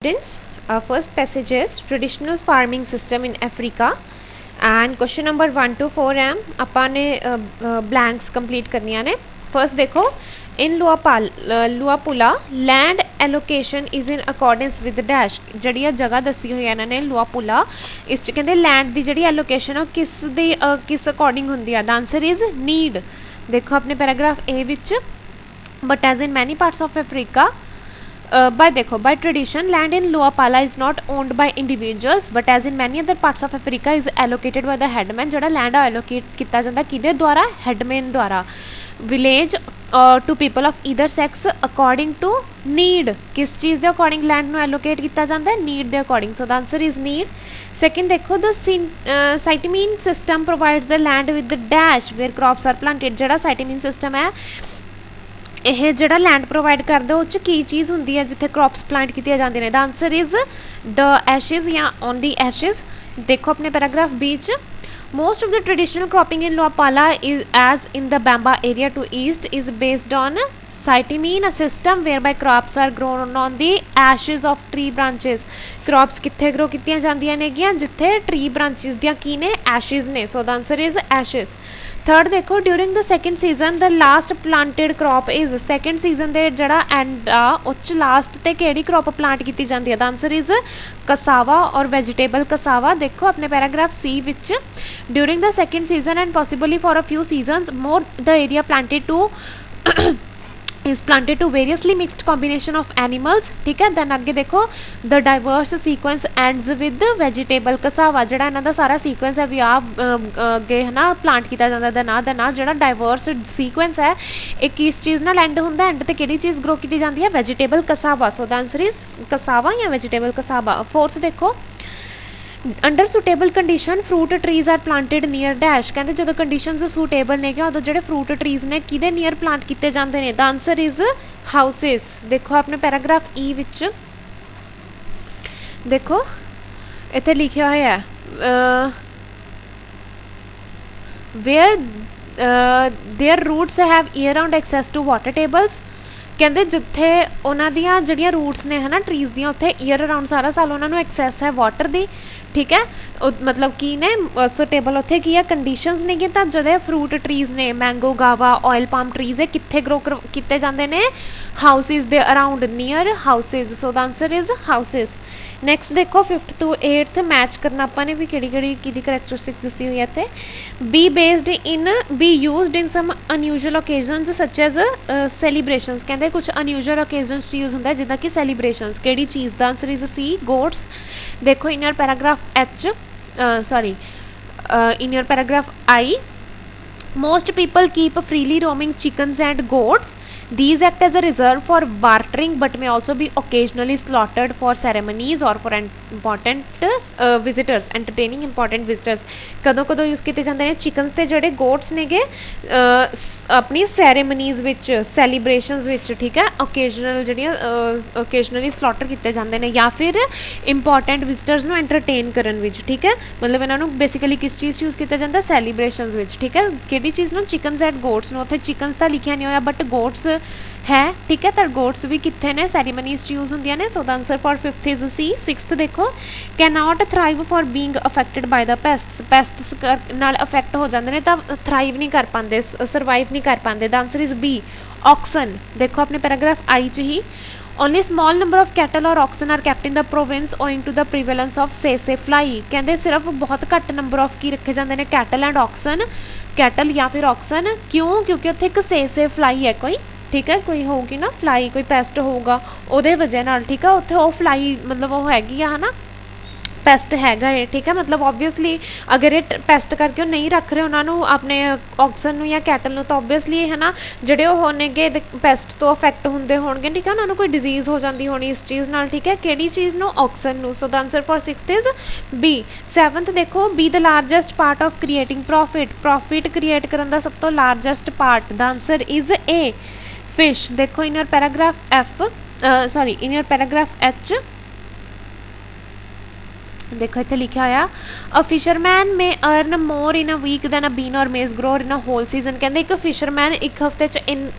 students, our first passage is traditional farming system in Africa and question number 1 to 4 M ਆਪਾਂ ਨੇ blanks complete ਕਰਨੀਆਂ ਨੇ। first देखो in Luapula land allocation is in accordance with dash ਜਿਹੜੀ ਜਗ੍ਹਾ ਦੱਸੀ ਹੋਈ ਹੈ ਇਹਨਾਂ ਨੇ Luapula ਇਸ ਚ ਕਹਿੰਦੇ land ਦੀ ਜਿਹੜੀ allocation ਉਹ ਕਿਸ according ਹੁੰਦੀ ਆ। the answer is need। देखो अपने paragraph A ਵਿੱਚ but as in many parts of Africa by tradition land in Luapula is not owned by individuals but as in many other parts of Africa is allocated by the headman। ਜਿਹੜਾ land allocate ਕੀਤਾ ਜਾਂਦਾ ਕਿਹਦੇ ਦੁਆਰਾ headman ਦੁਆਰਾ। village to people of either sex according to need किस चीज़ ਦੇ according land ਨੂੰ allocate ਕੀਤਾ ਜਾਂਦਾ ਹੈ need ਦੇ according। so the answer is need। second देखो the Sitamin system provides the land with the dash where crops are planted। ਜਿਹੜਾ Sitamin system ਹੈ ਇਹ ਜਿਹੜਾ ਲੈਂਡ ਪ੍ਰੋਵਾਈਡ ਕਰਦਾ ਉਹ 'ਚ ਕੀ ਚੀਜ਼ ਹੁੰਦੀ ਹੈ ਜਿੱਥੇ ਕ੍ਰੌਪਸ ਪਲਾਂਟ ਕੀਤੀਆਂ ਜਾਂਦੀਆਂ ਨੇ। ਦਾ ਆਨਸਰ ਇਜ਼ ਦ ਐਸ਼ਿਜ਼ ਜਾਂ ਔਨ ਦੀ ਐਸ਼ਿਜ਼। ਦੇਖੋ ਆਪਣੇ ਪੈਰਾਗ੍ਰਾਫ ਬੀ 'ਚ most of the traditional cropping in Luapula is as in the Bamba area to east is based on Sitamin, a system whereby crops are grown on the ashes of tree branches। crops ਕਿੱਥੇ grow ਕੀਤੀਆਂ ਜਾਂਦੀਆਂ ਨੇਗੀਆਂ ਜਿੱਥੇ tree branches ਦੀਆਂ ਕੀ ਨੇ ashes ਨੇ। so the answer is ashes। third देखो during the second season the last planted crop is second season ਦੇ ਜਿਹੜਾ end ਆ ਉਹ 'ਚ last ਤੇ ਕਿਹੜੀ crop plant ਕੀਤੀ ਜਾਂਦੀ ਹੈ। the answer is cassava और vegetable cassava। देखो अपने paragraph C ਵਿੱਚ during the second season and possibly for a few seasons more the area planted to is planted to variously mixed combination of animals। ठीक है then आगे देखो the diverse sequence ends with the vegetable cassava। ਜਿਹੜਾ ਇਹਨਾਂ ਦਾ ਸਾਰਾ sequence ਹੈ ਵੀ ਆ ਅੱਗੇ ਹੈ ਨਾ plant ਕੀਤਾ ਜਾਂਦਾ ਦਾ ਨਾ ਜਿਹੜਾ diverse sequence ਹੈ ਇਹ ਕਿਸ ਚੀਜ਼ ਨਾਲ end ਹੁੰਦਾ end ਤੇ ਕਿਹੜੀ ਚੀਜ਼ grow ਕੀਤੀ ਜਾਂਦੀ ਹੈ vegetable cassava। so the answer is cassava ਜਾਂ vegetable cassava। fourth ਦੇਖੋ under suitable condition fruit trees are planted near dash कहते जो कंडीशन सुटेबल ने उदों जो फ्रूट ट्रीज ने कि नियर प्लांट किए जाते हैं। The answer is houses. देखो अपने पैराग्राफ ई विच देखो इत्थे लिखा हुआ है where their roots have year round access to water tables. ਕਹਿੰਦੇ ਜਿੱਥੇ ਉਹਨਾਂ ਦੀਆਂ ਜਿਹੜੀਆਂ ਰੂਟਸ ਨੇ ਹੈ ਨਾ ਟਰੀਜ਼ ਦੀਆਂ ਉੱਥੇ ਈਅਰ ਅਰਾਊਂਡ ਸਾਰਾ ਸਾਲ ਉਹਨਾਂ ਨੂੰ ਐਕਸੈਸ ਹੈ ਵਾਟਰ ਦੀ। ਠੀਕ ਹੈ ਮਤਲਬ ਕੀ ਨੇ ਸੁਟੇਬਲ ਉੱਥੇ ਕੀ ਹੈ ਕੰਡੀਸ਼ਨਸ ਨੇਗੀਆਂ ਤਾਂ ਜਿਹੜੇ ਫਰੂਟ ਟਰੀਜ਼ ਨੇ ਮੈਂਗੋ ਗਾਵਾ ਆਇਲ ਪਾਮ ਟਰੀਜ਼ ਇਹ ਕਿੱਥੇ ਗਰੋ ਕੀਤੇ ਜਾਂਦੇ ਨੇ ਹਾਊਸਿਸ ਦੇ around near houses. So the answer is houses. Next ਦੇਖੋ 5th to 8th ਮੈਚ ਕਰਨਾ ਆਪਾਂ ਨੇ ਵੀ ਕਿਹੜੀ ਕਿਹਦੀ ਕਰੈਕਟਰਿਸਟਿਕਸ ਦੱਸੀ ਹੋਈ ਹੈ ਇੱਥੇ। Be based in be used in some unusual occasions such as celebrations. ਕਹਿੰਦੇ ਕੁਛ ਅਨਯੂਜੂਅਲ ਓਕੇਜ਼ਨਸ 'ਚ ਯੂਜ਼ ਹੁੰਦਾ ਜਿੱਦਾਂ ਕਿ ਸੈਲੀਬ੍ਰੇਸ਼ਨਸ। ਕਿਹੜੀ ਚੀਜ਼ ਦਾ ਆਨਸਰ ਇਜ਼ ਸੀ ਗੋਟਸ। ਦੇਖੋ in your paragraph H in your paragraph I most people keep freely roaming chickens and goats। these act as a reserve for bartering but may also be occasionally slaughtered for ceremonies or for important visitors entertaining important visitors। ਕਦੋਂ use किए जाते हैं chickens ते जड़े goats नेगे अपनी सैरेमनीज़ विच सैलीब्रेशनस विच। ठीक है occasional जड़ियाँ occasionally slaughter किए जाते हैं या फिर इंपॉर्टेंट विजिटर्स नूं एंटरटेन करन विच। ठीक है मतलब इन्हों बेसिकली किस चीज़ यूज़ किया जाता है सैलीब्रेशनस विच। ठीक है किहड़ी चीज़ नूं चिकन्स एंड गोट्स नूं उत्थे चिकन्स तो लिखिया नहीं होया बट गोट्स है। ठीक है तो गोट्स भी कितने ने सैरीमनीज़ यूज़ होंदियां ने। So the answer for 5th is C. 6th देखो can not thrive for being affected by the pests नाल अफेक्ट हो जाते हैं तो थ्राइव नहीं कर पाते सरवाइव नहीं कर पाते। The answer is B auction. देखो अपने पैराग्राफ आई च ही only small number of cattle or oxen are kept in the province owing to the prevalence of sese fly। कहते सिर्फ बहुत घट नंबर ऑफ की रखे जाते हैं कैटल एंड ऑक्सन कैटल या फिर ऑक्सन। क्यों क्योंकि उत्थे एक सेसे फ्लाई है कोई। ठीक है कोई होगी ना फ्लाई कोई पेस्ट होगा ਉਹਦੇ वजह नाल। ठीक है उत्थे वो फ्लाई मतलब वो हैगी है ना ਪੈਸਟ ਹੈਗਾ ਹੈ। ਠੀਕ ਹੈ ਮਤਲਬ ਓਬਵੀਅਸਲੀ ਅਗਰ ਇਹ ਪੈਸਟ ਕਰਕੇ ਉਹ ਨਹੀਂ ਰੱਖ ਰਹੇ ਉਹਨਾਂ ਨੂੰ ਆਪਣੇ ਆਕਸਨ ਨੂੰ ਜਾਂ ਕੈਟਲ ਨੂੰ ਤਾਂ ਓਬਵੀਅਸਲੀ ਹੈ ਨਾ ਜਿਹੜੇ ਉਹ ਨੇਗੇ ਪੈਸਟ ਤੋਂ ਅਫੈਕਟ ਹੁੰਦੇ ਹੋਣਗੇ। ਠੀਕ ਹੈ ਉਹਨਾਂ ਨੂੰ ਕੋਈ ਡਿਜ਼ੀਜ਼ ਹੋ ਜਾਂਦੀ ਹੋਣੀ ਇਸ ਚੀਜ਼ ਨਾਲ। ਠੀਕ ਹੈ ਕਿਹੜੀ ਚੀਜ਼ ਨੂੰ ਆਕਸਨ ਨੂੰ। So the answer for 6th is B. 7th ਦੇਖੋ B the largest part of creating profit create ਕਰਨ ਦਾ ਸਭ ਤੋਂ largest part. The answer is A fish. ਦੇਖੋ in your paragraph F in your paragraph H देखो इत्थे लिखा होया a fisherman may earn more in a week than a bean or maize grower in a whole season. कहते एक fisherman एक हफ्ते च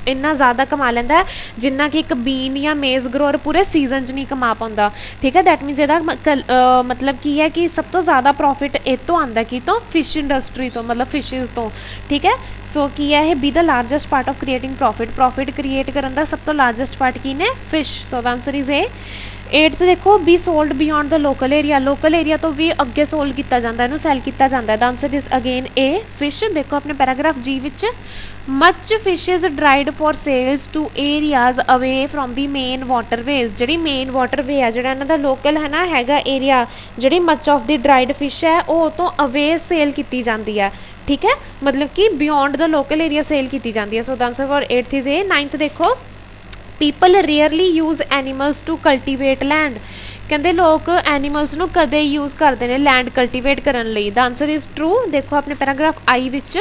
इन्ना ज़्यादा कमा लैंदा है जिन्ना कि एक बीन या मेज़ ग्रोअर पूरे सीजन च नहीं कमा पाता। ठीक है, दैट मीनस ਇਹਦਾ मतलब की है कि सब तो ज़्यादा प्रॉफिट ਇਹ ਤੋਂ ਆਉਂਦਾ ਕੀ ਤੋਂ ਫਿਸ਼ ਇੰਡਸਟਰੀ ਤੋਂ मतलब ਫਿਸ਼ਿਜ਼ ਤੋਂ। ठीक है, सो ਕੀ ਹੈ ਇਹ B the largest part of creating profit create ਕਰਨ ਦਾ सब तो लार्जेस्ट पार्ट की ने fish. So the answer is A. 8th देखो be sold beyond the local area तो भी अगे सोल्ड किया जाता है, सैल किया जाता है। The answer is again a fish. देखो अपने paragraph ji which much fish is dried for sales to areas away from the main waterways. जी मेन वाटरवे है जोड़ा इन्हों का लोकल है ना हैगा एरिया, जी much of the dried fish है वो तो अवे सेल की जाती है। ठीक है, मतलब कि beyond the local area sale की जाती है। So the answer for 8th is A. 9th देखो people rarely use animals to cultivate land. कहते लोग एनीमल्स नू कदे यूज़ करते हैं लैंड कल्टीवेट करने लई। The answer is true. देखो अपने पैराग्राफ आई विच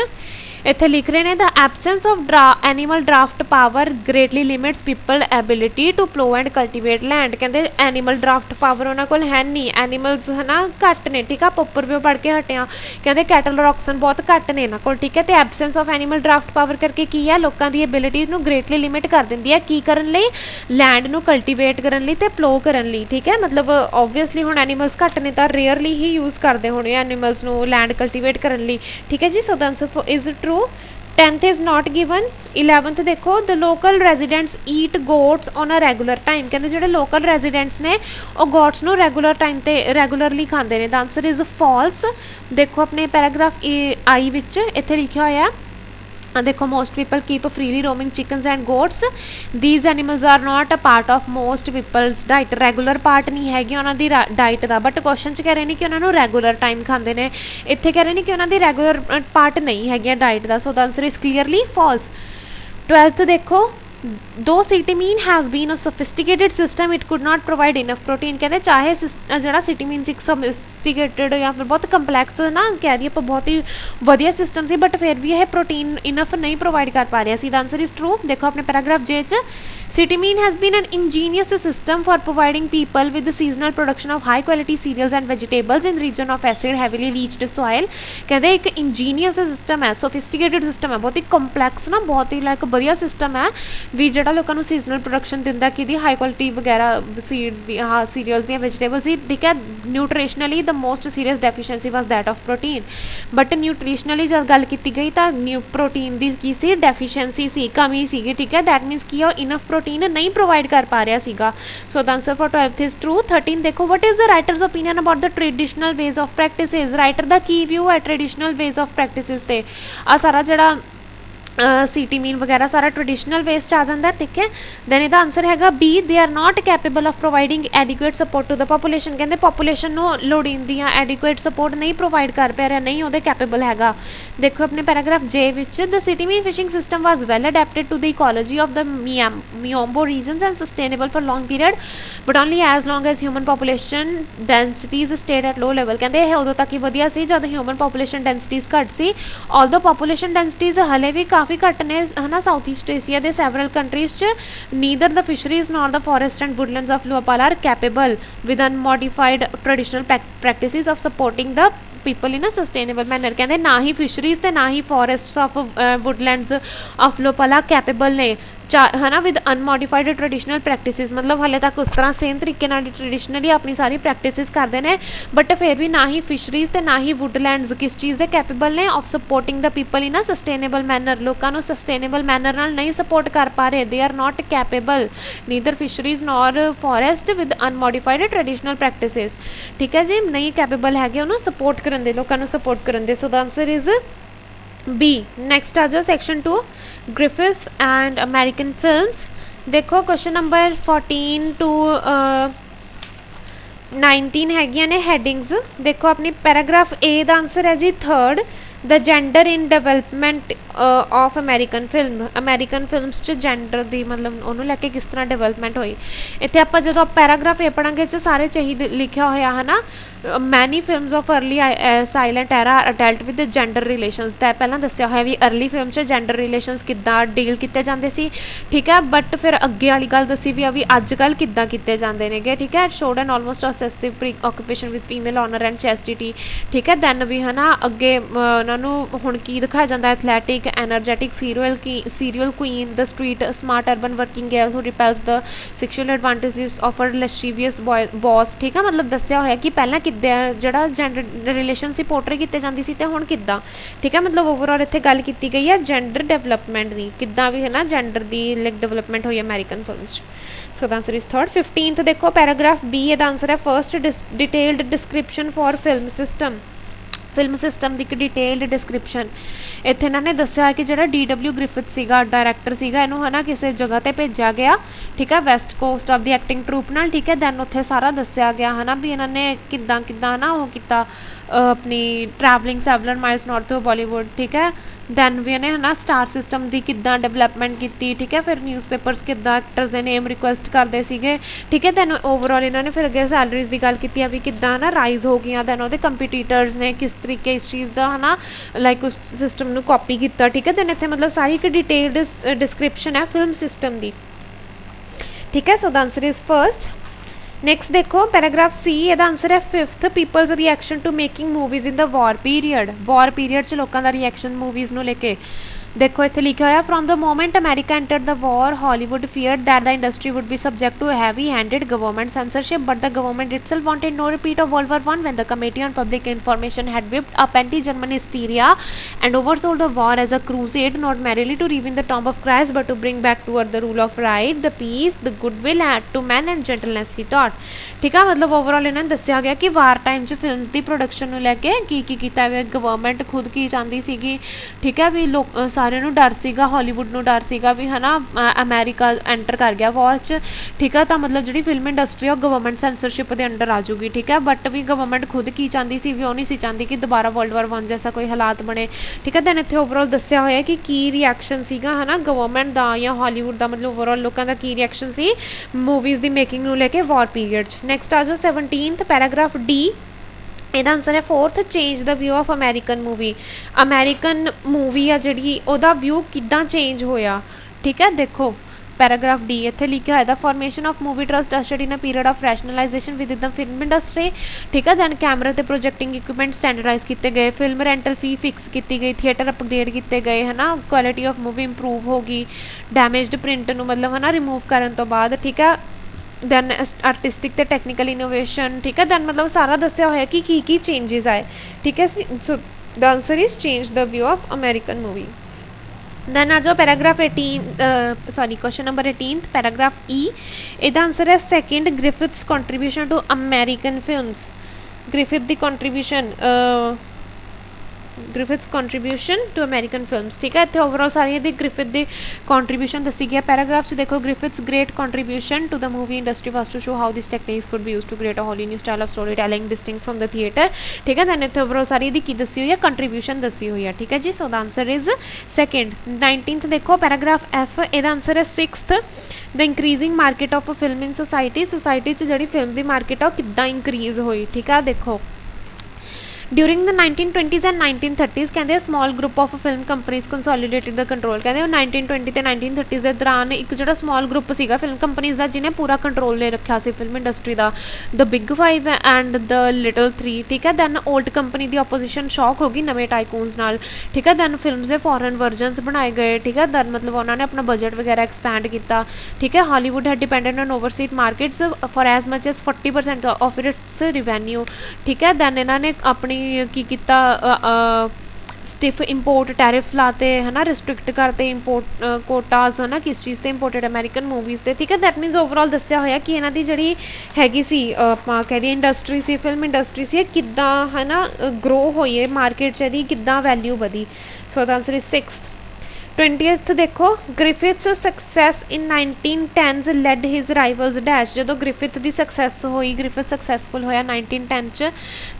इत्थे लिख रहे हैं the absence of animal draft power greatly limits people ability to plow and cultivate land. कहते एनीमल ड्राफ्ट पावर उन्होंने कोल है नहीं, एनीमल्स है ना घट ने। ठीक है, उपर भी पढ़ के हटे हाँ, कहते कैटल और ऑक्सन बहुत घट ने इन्होंने कोल। ठीक है, तो absence of animal draft power करके की है लोगों की एबिलिटी नू ग्रेटली लिमिट कर देंदी है की करन लई लैंड नू कल्टीवेट करन लई ते प्लो करन लई। ठीक है, मतलब ओबवियसली हुण एनीमल्स घट ने तो रेयरली ही यूज़ करते होने एनीमल्स नू लैंड कल्टीवेट करन लई। ठीक है जी, so the answer is true. 10th is not given. 11th देखो the local residents eat goats on a regular time. कहते जो लोकल रेजिडेंट्स ने वो गोट्स नू रेगूलर टाइम ते रेगूलरली खाते हैं। The answer is false. देखो अपने पैराग्राफ आई विच इत्थे लिखा होया देखो most people keep freely roaming chickens and goats. These animals are not a part of most people's diet. Regular part नहीं हैगी उन्होंने डाइट का, बट क्वेश्चन च कह रहे हैं कि उन्होंने रेगूलर टाइम खाते हैं। इत्थे कह रहे हैं कि उन्होंने रेगूलर पार्ट नहीं है डाइट का। So the answer is clearly false. 12th देखो though chitemene has been a sophisticated system it could not provide enough protein. कहते चाहे जो सिटीमीन एक सोफिस्टिकेटेड या फिर बहुत कंपलैक्स ना कह रही आप बहुत ही वधिया सिस्टम से, बट फिर भी यह प्रोटीन इनफ नहीं प्रोवाइड कर पा रहा सी। The answer is true. देखो अपने पैराग्राफ जे च chitemene has been an ingenious system for providing people with seasonal production of high quality cereals and vegetables in region of acid heavily reached soil. कहते एक ingenious system है, sophisticated system है, बहुत ही complex ना बहुत ही like वधिया system है भी जो लोगों सीजनल प्रोडक्शन दिता कि हाई क्वालिटी वगैरह सीड्स दी हाँ सीरियल्स दी वेजिटेबल्स ही। ठीक है, nutritionally the most serious deficiency was that of protein. But nutritionally जब गल की गई तो प्रोटीन की सी डेफिशिएंसी सी कमी सी। ठीक है, दैट मीनस कि इनफ प्रोटीन नहीं प्रोवाइड कर पा रहा सीगा। सो the answer for 12th is true. 13 देखो what is the writers opinion about the traditional ways of practices. Writer का की व्यू है ट्रेडिशनल वेज ऑफ प्रैक्टिसेस ते आ सारा जड़ा सिटी मीन वगैरह सारा ट्रेडिशनल वेस्ट आ जाता है। ठीक है, दैन इसका आंसर हैगा B they are not capable of providing adequate support to the population. कहते पॉपूलेशन को लोड़ींदी एडिक्वेट सपोर्ट नहीं प्रोवाइड कर पा रहा, नहीं वो कैपेबल हैगा। देखो अपने पैराग्राफ जे विच the chitemene fishing system was well adapted to the ecology of the miombo regions and sustainable for long period but only as long as human population densities stayed at low level. कहते हैं उदों तक ही वधिया सी जब human population densities घट सी। Although population densities हले भी काफ़ी घट ने है ना साउथ ईस्ट एशिया के सैवरल कंट्रीज च। Neither the fisheries nor the forest and woodlands of Luapula are capable with unmodified traditional practices of supporting the people in a sustainable manner. कहते ना ही फिशरीज ते ना ही forest of woodlands of Luapula capable ने है ना with unmodified traditional practices. मतलब हाले तक उस तरह सेम तरीके ट्रेडिशनली अपनी सारी प्रैक्टिसेस करते हैं, बट फिर भी ना ही फिशरीज ते ना ही वुडलैंड्स किस चीज़ के कैपेबल ने of supporting the people in a sustainable manner. लोगों सस्टेनेबल मैनर नाल नहीं सपोर्ट कर पा रहे। They are not capable neither fisheries nor forest with unmodified traditional practices. ठीक है जी, नहीं कैपेबल है उन्होंने सपोर्ट करन दे, लोगों सपोर्ट करन दे। So the answer is B. Next आ जाओ section 2 Griffith and American films. देखो क्वेश्चन नंबर 14 to 19 हैगियां ने हैडिंग्स। देखो अपनी पैराग्राफ ए का आंसर है जी 3rd the gender in development of American films च जेंडर की मतलब उन्होंने लैके किस तरह डेवलपमेंट हुई। इतने आप जो पैराग्राफ ये पढ़ांगे सारे च ही लिखा होया है ना, many films of early silent era dealt with gender relations. तो पहला दसिया होया भी अर्ली फिल्म च जेंडर रिलेशनस किद्दां डील किए जाते सी, ठीक है। बट फिर अगे वाली गल दसी भी अभी अजकल किद्दां किए जाते हैं, ठीक है। Showed an almost obsessive preoccupation with female honour and chastity, ठीक है। दैन भी है ना अगे उन्होंने हुण की दिखाया जाता है, athletic energetic serial queen, the street smart urban working girl who repels the sexual advantages of a lecherous boss, ठीक है। मतलब दसिया होया कि पहला किद्दां जिहड़ा जेंडर रिलेशन से पोर्ट्रे किए जाती सी ते हुण किद्दां, ठीक है। मतलब ओवरऑल इत्थे गल की गई है जेंडर डेवलपमेंट की, किद्दां भी है ना जेंडर की लाइक डेवलपमेंट हुई American films. So the answer is third. 15th देखो पैराग्राफ बी, ये आंसर है first detailed description for film system की एक डिटेल्ड डिस्क्रिप्शन। इत्थे इन्होंने दसिया कि जो DW ग्रिफिथ सीगा डायरैक्टर सीगा, इनू है ना किसी जगह पर भेजा गया, ठीक है, west coast of the acting troupe नाल, ठीक है। दैन उत्थे सारा दसिया गया है ना भी इन्होंने किद्दां किद्दां ना वो किया अपनी travelling several miles north of Bollywood, ठीक है। दैन भी इन्हें है ना स्टार सिस्टम की किद्दां डेवलपमेंट की, ठीक है। फिर न्यूज़पेपर्स किद्दां एक्टर्स के नेम रिक्वेस्ट करते सीगे, ठीक है। दैन ओवरऑल इन्होंने फिर अगे सैलरीज की गल की भी किद्दां ना राइज हो गई, दैन वो कंपीटीटर्स ने किस तरीके इस चीज़ का है ना लाइक उस सिस्टम को कॉपी किया, ठीक है। दैन इतने मतलब सारी एक डिटेल्ड डिस्क्रिप्शन है फिल्म सिस्टम की, ठीक है। So the answer is first. Next देखो पैराग्राफ सी, यदा आंसर है 5th people's reaction to making movies in the war period च लोगों का रिएक्शन मूवीज़ को लेके। देखो इतने लिखा हुआ from the moment America entered the war Hollywood feared that the industry would be subject to heavy handed government censorship, but the government itself wanted no repeat of World War I when the Committee on Public Information had whipped up anti-German hysteria and oversold the war as a crusade not merely to rewind the tomb of Christ but to bring back toward the rule of right, the peace, the goodwill to men and gentleness, he taught, ठीक है। मतलब overall इन्होंने दसिया गया कि war time च film की production को लैके की किया गवर्नमेंट खुद की चाहती सी, ठीक है। भी लोग सारे डर सीगा, हॉलीवुड को डर सीगा भी है ना अमेरिका एंटर कर गया वॉर च, ठीक है। तो मतलब जी फिल्म इंडस्ट्री गवर्नमेंट सेंसरशिप के अंडर आ जूगी, ठीक है। बट भी गवर्नमेंट खुद की चाहती सी भी वो नहीं सी चाहती कि दोबारा World War I जैसा कोई हालात बने, ठीक है। दैन इतने ओवरऑल दसिया होया कि की रिएक्शन सीगा है ना गवर्नमेंट का या हॉलीवुड का, मतलब ओवरऑल लोगों का की रिएक्शन सी मूवीज़ की मेकिंग को लेके वॉर पीरियड। नैक्सट आ जाओ 17th पैराग्राफ डी, ਇਹਦਾ आंसर है 4th change the view of American movie आ जी ਉਹਦਾ व्यू किद्दां चेंज होया, ठीक है। देखो पैराग्राफ डी इतने लिखा है the formation of movie trust ushered in a period of rationalization within the film industry, ठीक है। दैन कैमरे ते प्रोजेक्टिंग इक्विपमेंट स्टैंडर्डाइज किए गए, फिल्म रेंटल फी फिक्स की गई, थिएटर अपग्रेड किए गए है ना, क्वालिटी ऑफ मूवी इंप्रूव होगी, डैमेज्ड प्रिंट को मतलब है ना रिमूव करने तो बाद, ठीक है। दैन आर्टिस्टिक ते टैक्नीकल इनोवेशन, ठीक है। दैन मतलब सारा दसिया होया कि की चेंजेस आए, ठीक है। So the answer is change the view of American movie. Then आ जाओ paragraph 18 sorry question number 18 paragraph E, ਇਹਦਾ आंसर है 2nd Griffith's contribution to American films, Griffith दी Griffith's contribution to American films, ठीक है। इतने ओवरऑल सारी Griffith की कंट्रीब्यूशन दसी गई है। पैराग्राफ देखो Griffith's great contribution to the movie industry was to show how this techniques could be use to create a wholly new style of story telling distinct from the theatre, ठीक है। Then इतने overall सारी की दसी हुई है contribution दसी हुई है, ठीक है जी। So the answer is 2nd। 19th देखो पैराग्राफ एफ, ਇਹਦਾ आंसर है 6th the increasing market of a film in society जी फिल्म की मार्केट है किद्दां इंक्रीज हुई, ठीक है। देखो during the 1920s and 1930s कहते small group of film companies consolidated the control, कहते 1920 ਤੇ 1930s ਦੇ ਦੌਰਾਨ ਇੱਕ ਜਿਹੜਾ ਸਮॉल ग्रुप ਸੀਗਾ ਫਿਲਮ ਕੰਪਨੀਜ਼ ਦਾ ਜਿਹਨੇ ਪੂਰਾ ਕੰਟਰੋਲ ਲੈ ਰੱਖਿਆ ਸੀ ਫਿਲਮ ਇੰਡਸਟਰੀ ਦਾ, the big 5 and the little 3, ਠੀਕ ਹੈ। ਦੈਨ ओल्ड कंपनी ਦੀ ਆਪੋਜੀਸ਼ਨ ਸ਼ੌਕ ਹੋ ਗਈ ਨਵੇਂ ਟਾਈਕੂਨਸ ਨਾਲ, ਠੀਕ ਹੈ। ਦੈਨ ਫਿਲਮਸ ਦੇ ਫੋਰਨ ਵਰਜਨਸ ਬਣਾਏ ਗਏ, ਠੀਕ ਹੈ। ਦੈਨ मतलब ਉਹਨਾਂ ਨੇ ਆਪਣਾ ਬਜਟ ਵਗੈਰਾ ਐਕਸਪੈਂਡ ਕੀਤਾ, ਠੀਕ ਹੈ। Hollywood had depended on overseas markets for as much as 40% of its revenue, ठीक है। दैन इन्हों ने अपनी की किया स्टिफ इंपोर्ट टैरिफ्स लाते है ना, रिस्ट्रिक्ट करते इंपोर्ट कोटाज है ना किस चीज़ से इंपोर्टेड अमेरिकन मूवीज़ से, ठीक है। दैट मीनस ओवरऑल दसिया होया कि इन्हों की जी हैगी सी कह दी इंडस्ट्री सी फिल्म इंडस्ट्री सी किद्दां है ना ग्रो होई है मार्केट च, किद्दां वैल्यू बढ़ी। सो the answer is 6th। 20th देखो Griffith's success in 1910s led his rivals dash जो ग्रिफिथ की सक्सैस हुई ग्रिफिथ सक्सैसफुल होया 1910 च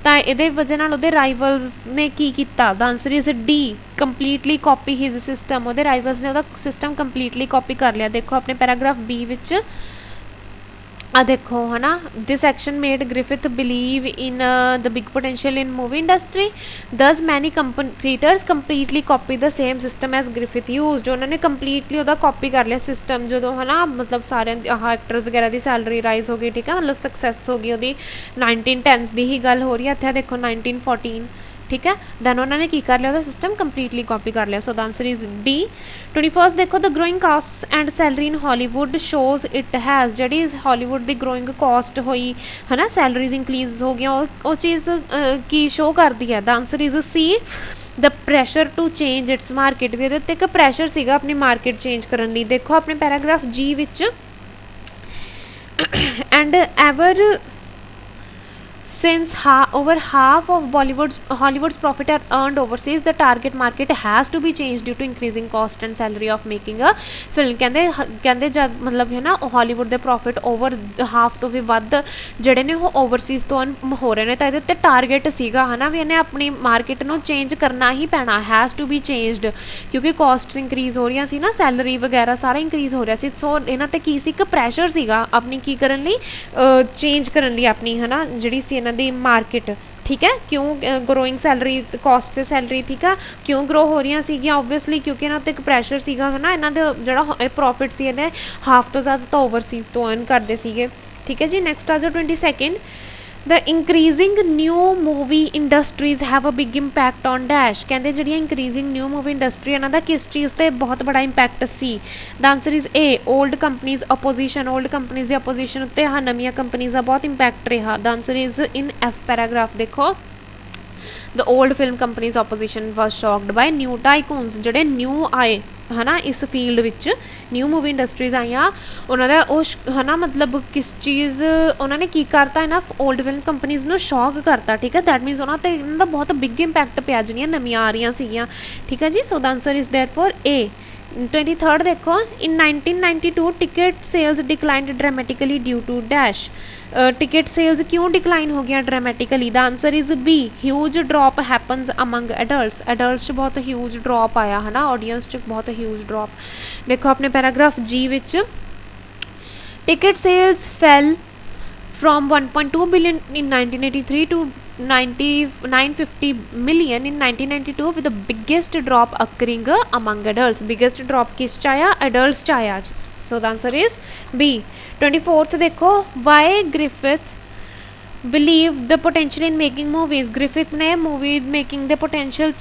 तो ये वजह नाल उहदे राइवल्स ने की किया the answer is D completely copy his system उहदे राइवल्स ने उहदा सिस्टम कंप्लीटली कॉपी कर लिया देखो अपने पैराग्राफ बी विच आ देखो है ना this action made Griffith believe in the big potential in movie industry thus many competitors completely copy the same system as Griffith use जो उन्होंने कंप्लीटली वह कॉपी कर लिया सिस्टम जो है ना मतलब सारे एक्टर वगैरह की सैलरी राइज हो गई ठीक है मतलब सक्सैस हो गई वो 1910s की ही गल हो रही है इतने देखो 1914 ठीक है दैन उन्होंने की कर लिया वो सिस्टम कंप्लीटली कॉपी कर लिया so the answer is D 21st देखो the growing costs and salary in Hollywood shows it has जी हॉलीवुड की ग्रोइंग कॉस्ट हुई है ना सैलरीज इंक्रीज हो गया वो चीज़ की शो करती है the answer is C the pressure to change its market भी ये एक प्रैशर सीगा अपनी मार्केट चेंज करने लिए देखो अपने paragraph ji which and ever since over half of Hollywood's profit are earned overseas the target market has to be changed due to increasing cost and salary of making a film कहंदे जब मतलब है ना Hollywood दे profit over half तो भी वध ਜਿਹੜੇ ਨੇ ਉਹ ਓਵਰਸੀਜ਼ ਤੋਂ ਹੋ ਰਹੇ ਨੇ ਤਾਂ ਇਹਦੇ ਤੇ ਟਾਰਗੇਟ ਸੀਗਾ ਹਨਾ ਵੀ ਇਹਨੇ ਆਪਣੀ ਮਾਰਕੀਟ ਨੂੰ ਚੇਂਜ ਕਰਨਾ ਹੀ ਪੈਣਾ ਹੈਜ਼ ਟੂ ਬੀ ਚੇਂਜਡ ਕਿਉਂਕਿ ਕਾਸਟਸ ਇੰਕਰੀਜ਼ ਹੋ ਰਹੀਆਂ ਸੀ ਨਾ ਸੈਲਰੀ ਵਗੈਰਾ ਸਾਰਾ ਇੰਕਰੀਜ਼ ਹੋ ਰਿਹਾ ਸੀ ਸੋ ਇਹਨਾਂ ਤੇ ਕੀ ਸੀ ਇੱਕ ਪ੍ਰੈਸ਼ਰ ਸੀਗਾ ਆਪਣੀ ਕੀ ਕਰਨ ਲਈ ਚੇਂਜ ਕਰਨ ਲਈ ਆਪਣੀ ਹੈ ਨਾ ਜਿਹੜੀ ਸੀ ਇਹਨਾਂ ਦੀ ਮਾਰਕੀਟ ठीक है क्यों ग्रोइंग सैलरी कॉस्ट से सैलरी ठीक है क्यों ग्रो हो रही सीगियां ओबवियसली क्योंकि इन्हों एक प्रैशर सीगा है ना इन्हों का जो प्रॉफिट से इन्हें हाफ तो ज़्यादा तो ओवरसीज़ तो अर्न करते सीगे ठीक है जी नैक्सट आ जाओ 22nd the increasing new movie industries have a big impact on dash कहते जी इंक्रीजिंग न्यू मूवी इंडस्ट्री इन्हों का किस चीज़ से बहुत बड़ा इंपैक्ट सी the answer is A old companies opposition old companies की अपोजिशन उत्ते हाँ नवीं कंपनीज़ का बहुत इंपैक्ट रहा the answer is in F paragraph देखो the old film companies opposition was shocked by new tycoons जोड़े न्यू आए है ना इस फील्ड विच न्यू मूवी इंडस्ट्रीज आईया उन्होंने है ना मतलब किस चीज़ उन्होंने की करता है ना ओल्ड फिल्म कंपनीज नूं शॉक करता ठीक है दैट मीनस उन्होंने इन्हों का बहुत बिग इंपैक्ट पिया जिहड़ियां नवीं आ रही सीगियां ठीक है जी so the answer is there for a 23rd देखो in 1992 ticket sales declined dramatically due to dash ticket sales क्यों डिक्लाइन हो गया dramatically the answer is B huge drop happens among adults बहुत ह्यूज ड्रॉप आया है ना audience च बहुत ह्यूज ड्रॉप देखो अपने paragraph ji which ticket sales fell from 1.2 billion in 1983 to 950 million in 1992 with the biggest drop occurring among adults biggest drop किस चाया adults चाया so the answer is B 24th देखो why Griffith believe the potential in making movies Griffith ने movie making the potential